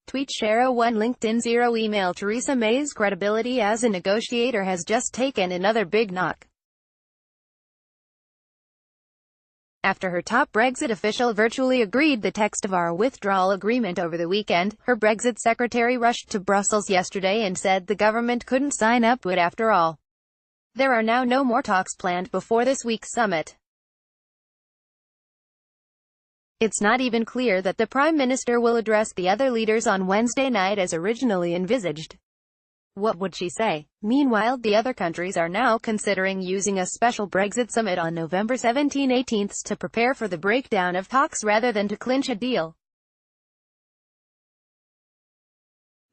Tweet Share 1 LinkedIn 0 email Theresa May's credibility as a negotiator has just taken another big knock. After her top Brexit official virtually agreed the text of our withdrawal agreement over the weekend, her Brexit secretary rushed to Brussels yesterday and said the government couldn't sign up to it after all. There are now no more talks planned before this week's summit. It's not even clear that the Prime Minister will address the other leaders on Wednesday night as originally envisaged. What would she say? Meanwhile, the other countries are now considering using a special Brexit summit on November 17-18 to prepare for the breakdown of talks rather than to clinch a deal.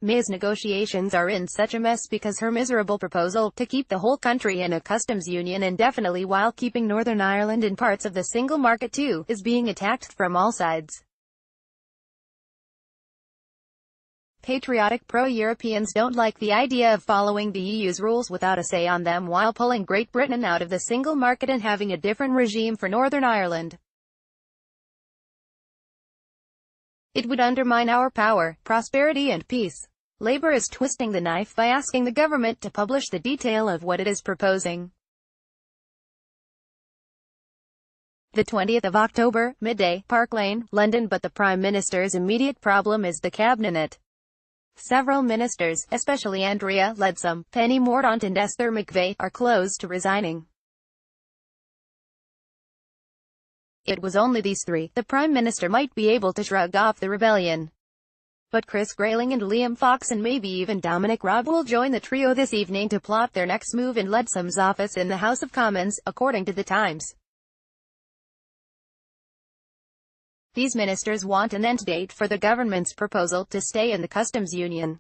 May's negotiations are in such a mess because her miserable proposal to keep the whole country in a customs union indefinitely while keeping Northern Ireland in parts of the single market too, is being attacked from all sides. Patriotic pro-Europeans don't like the idea of following the EU's rules without a say on them while pulling Great Britain out of the single market and having a different regime for Northern Ireland. It would undermine our power, prosperity and peace. Labour is twisting the knife by asking the government to publish the detail of what it is proposing. The 20th of October, midday, Park Lane, London. But the Prime Minister's immediate problem is the cabinet. Several ministers, especially Andrea Leadsom, Penny Mordaunt and Esther McVey, are close to resigning. It was only these three the Prime Minister might be able to shrug off the rebellion. But Chris Grayling and Liam Fox and maybe even Dominic Raab will join the trio this evening to plot their next move in Leadsom's office in the House of Commons, according to The Times. These ministers want an end date for the government's proposal to stay in the customs union.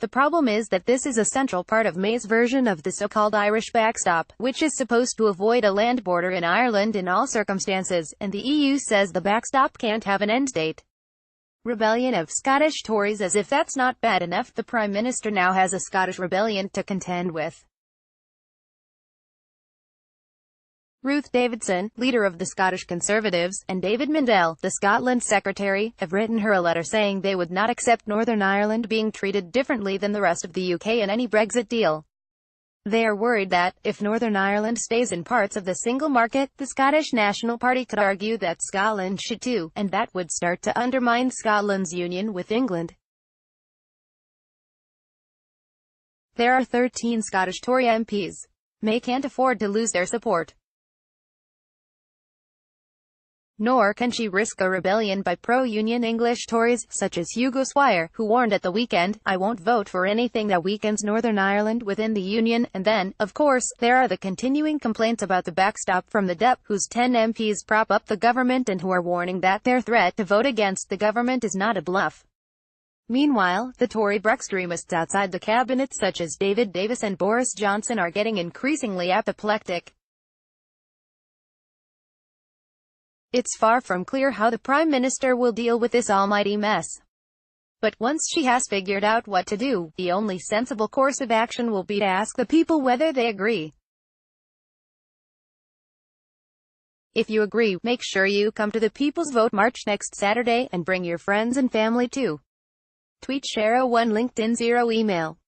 The problem is that this is a central part of May's version of the so-called Irish backstop, which is supposed to avoid a land border in Ireland in all circumstances, and the EU says the backstop can't have an end date. Rebellion of Scottish Tories. As if that's not bad enough, the Prime Minister now has a Scottish rebellion to contend with. Ruth Davidson, leader of the Scottish Conservatives, and David Mindell, the Scotland Secretary, have written her a letter saying they would not accept Northern Ireland being treated differently than the rest of the UK in any Brexit deal. They are worried that, if Northern Ireland stays in parts of the single market, the Scottish National Party could argue that Scotland should too, and that would start to undermine Scotland's union with England. There are 13 Scottish Tory MPs. May can't afford to lose their support. Nor can she risk a rebellion by pro-union English Tories, such as Hugo Swire, who warned at the weekend, "I won't vote for anything that weakens Northern Ireland within the Union." And then, of course, there are the continuing complaints about the backstop from the DUP, whose 10 MPs prop up the government and who are warning that their threat to vote against the government is not a bluff. Meanwhile, the Tory Brextremists outside the cabinet such as David Davis and Boris Johnson are getting increasingly apoplectic. It's far from clear how the Prime Minister will deal with this almighty mess. But once she has figured out what to do, the only sensible course of action will be to ask the people whether they agree. If you agree, make sure you come to the People's Vote March next Saturday, and bring your friends and family too. Tweet Share 1 LinkedIn 0 email